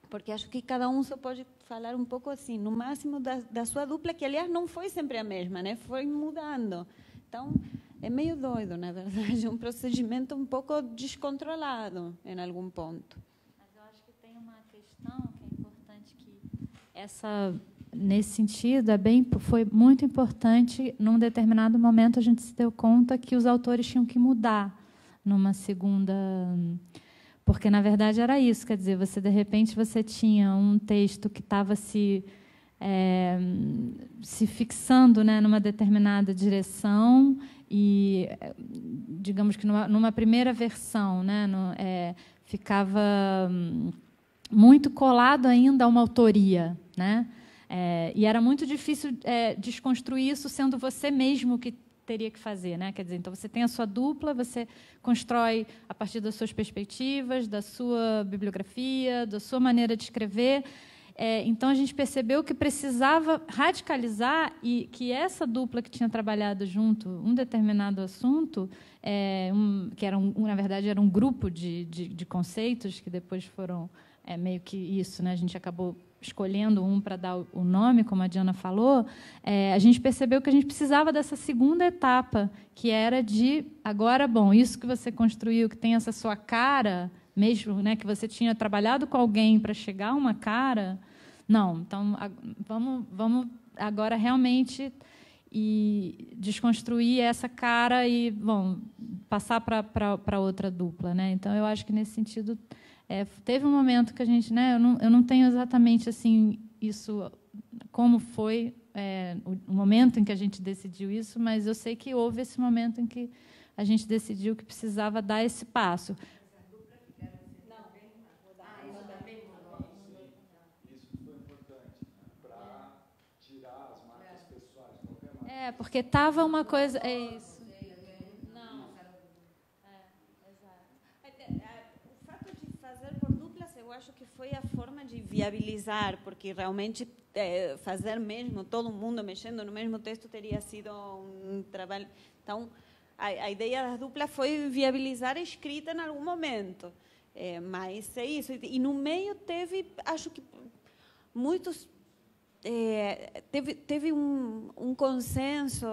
porque acho que cada um só pode falar um pouco assim, no máximo da sua dupla, que, aliás, não foi sempre a mesma, né? Foi mudando. Então, é meio doido, na verdade, um procedimento um pouco descontrolado em algum ponto. Mas eu acho que tem uma questão que é importante, que nesse sentido, foi muito importante, num determinado momento, a gente se deu conta que os autores tinham que mudar numa segunda... Porque, na verdade, era isso, quer dizer, de repente, você tinha um texto que estava se fixando, né, numa determinada direção e, digamos que numa primeira versão, né, ficava muito colado ainda a uma autoria, né? E era muito difícil desconstruir isso sendo você mesmo que teria que fazer, né? Quer dizer, então você tem a sua dupla, você constrói a partir das suas perspectivas, da sua bibliografia, da sua maneira de escrever. Então a gente percebeu que precisava radicalizar e que essa dupla que tinha trabalhado junto um determinado assunto, que era na verdade era um grupo de conceitos que depois foram meio que isso, né? A gente acabou escolhendo um para dar o nome, como a Diana falou, a gente percebeu que a gente precisava dessa segunda etapa, que era de, agora, bom, isso que você construiu, que tem essa sua cara, mesmo, né, que você tinha trabalhado com alguém para chegar a uma cara, não, então, vamos agora realmente desconstruir essa cara e, bom, passar para outra dupla, né? Então, eu acho que, nesse sentido... teve um momento que a gente, né, eu não tenho exatamente assim isso como foi o momento em que a gente decidiu isso, mas eu sei que houve esse momento em que a gente decidiu que precisava dar esse passo. Isso foi importante, né, para tirar as marcas pessoais. Porque estava uma coisa, isso. Eu acho que foi a forma de viabilizar, porque realmente fazer mesmo, todo mundo mexendo no mesmo texto teria sido um trabalho. Então, a ideia das duplas foi viabilizar a escrita em algum momento. Mas é isso. E no meio teve, acho que muitos... teve um consenso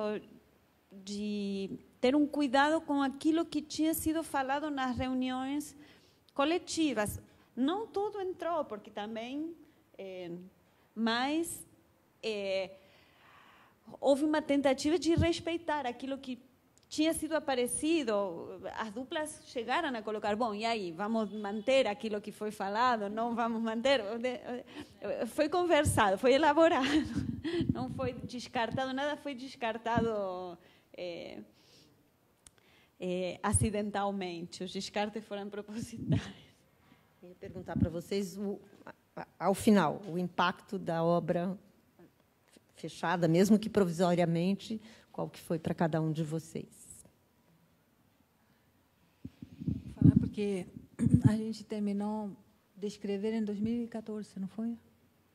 de ter um cuidado com aquilo que tinha sido falado nas reuniões coletivas. Não tudo entrou, porque também, mas houve uma tentativa de respeitar aquilo que tinha sido aparecido. As duplas chegaram a colocar, bom, e aí, vamos manter aquilo que foi falado? Não vamos manter? Foi conversado, foi elaborado. não foi descartado, nada foi descartado acidentalmente. Os descartes foram propositais. Eu ia perguntar para vocês, ao final, o impacto da obra fechada, mesmo que provisoriamente, qual que foi para cada um de vocês? Vou falar porque a gente terminou de escrever em 2014, não foi?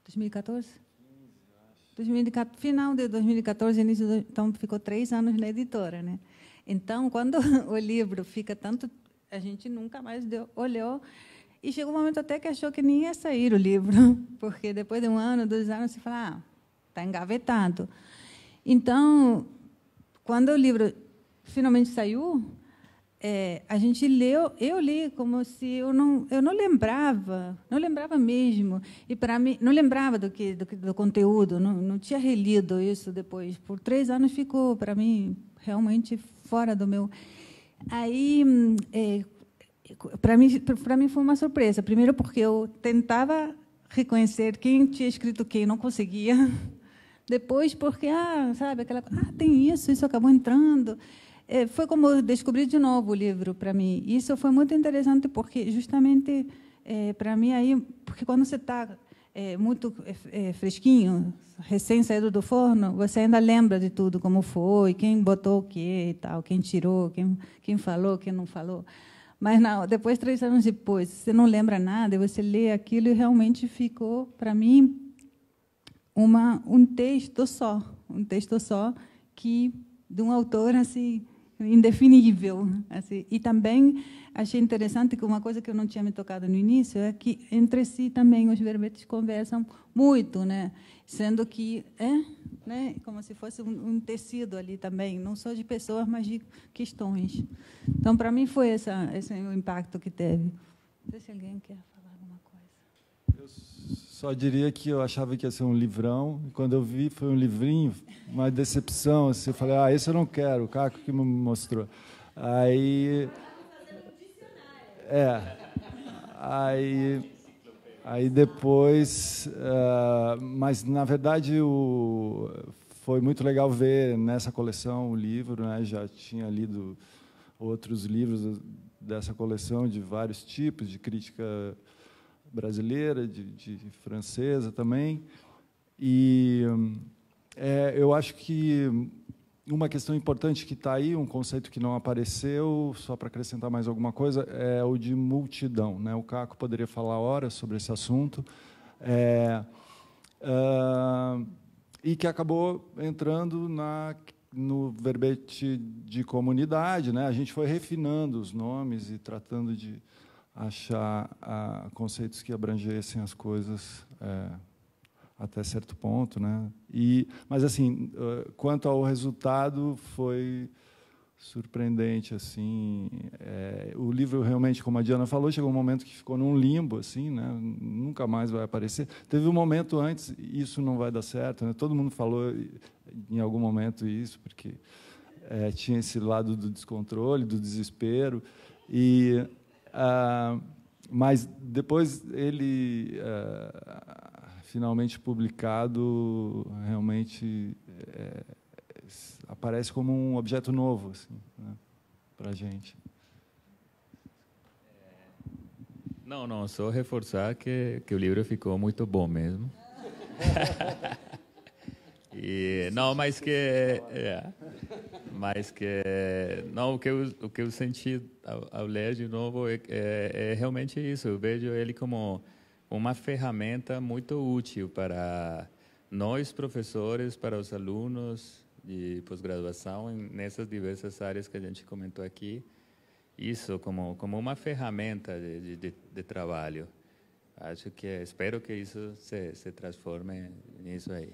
2014? 2014, final de 2014, início de, então ficou 3 anos na editora, né? Então, quando o livro fica tanto, a gente nunca mais olhou. E chegou um momento até que achou que nem ia sair o livro, porque depois de 1 ano, 2 anos, se fala, está engavetado. Então, quando o livro finalmente saiu, a gente leu, eu li como se eu não lembrava mesmo. E para mim, não lembrava do conteúdo, não tinha relido isso depois. Por 3 anos ficou, para mim, realmente fora do meu. Aí, para mim foi uma surpresa. Primeiro porque eu tentava reconhecer quem tinha escrito quem, não conseguia. Depois porque, sabe, tem isso acabou entrando. Foi como descobrir de novo o livro para mim. Isso foi muito interessante porque justamente para mim aí, porque quando você está muito fresquinho, recém saído do forno, você ainda lembra de tudo como foi, quem botou o quê e tal, quem tirou, quem falou, quem não falou. Mas não, depois, 3 anos depois, você não lembra nada, você lê aquilo e realmente ficou, para mim, um texto só que de um autor assim indefinível, assim. E também achei interessante que uma coisa que eu não tinha me tocado no início é que entre si também os verbetes conversam muito, né? Sendo que né, como se fosse um tecido ali também, não só de pessoas, mas de questões. Então, para mim, foi esse o impacto que teve. Não sei se alguém quer falar alguma coisa. Eu só diria que eu achava que ia ser um livrão, e quando eu vi, foi um livrinho, uma decepção. Assim, eu falei, esse eu não quero, o Caco que me mostrou. Aí... Aí depois, mas na verdade foi muito legal ver nessa coleção o livro, né? Já tinha lido outros livros dessa coleção de vários tipos, de crítica brasileira, de francesa também, e eu acho que uma questão importante que está aí, um conceito que não apareceu, só para acrescentar mais alguma coisa, é o de multidão, né? O Caco poderia falar horas sobre esse assunto, e que acabou entrando no verbete de comunidade, né? A gente foi refinando os nomes e tratando de achar conceitos que abrangessem as coisas até certo ponto, né? Mas assim, quanto ao resultado, foi surpreendente, assim. O livro realmente, como a Diana falou, chegou um momento que ficou num limbo, assim, né? Nunca mais vai aparecer. Teve um momento antes, isso não vai dar certo, né? Todo mundo falou em algum momento isso, porque tinha esse lado do descontrole, do desespero, mas depois ele finalmente publicado, realmente aparece como um objeto novo, assim, né, para a gente. Não, só reforçar que o livro ficou muito bom mesmo. O que eu senti ao ler de novo é realmente isso. Eu vejo ele como uma ferramenta muito útil para nós, professores, para os alunos de pós-graduação, nessas diversas áreas que a gente comentou aqui. Isso como uma ferramenta de trabalho. Espero que isso se transforme nisso aí.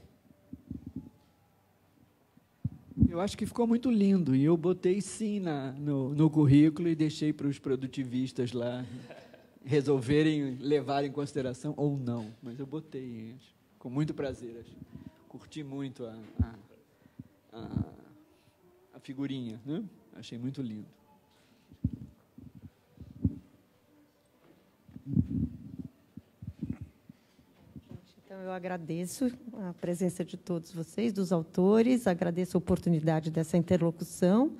Eu acho que ficou muito lindo, e eu botei sim no currículo e deixei para os produtivistas lá resolverem levar em consideração ou não, mas eu botei, com muito prazer. Curti muito a figurinha, né? Achei muito lindo. Então, eu agradeço a presença de todos vocês, dos autores, agradeço a oportunidade dessa interlocução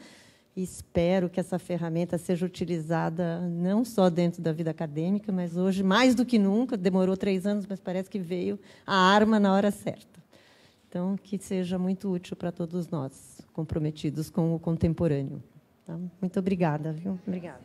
e espero que essa ferramenta seja utilizada não só dentro da vida acadêmica, mas hoje, mais do que nunca, demorou 3 anos, mas parece que veio a arma na hora certa. Então, que seja muito útil para todos nós, comprometidos com o contemporâneo. Tá? Muito obrigada, viu? Obrigada.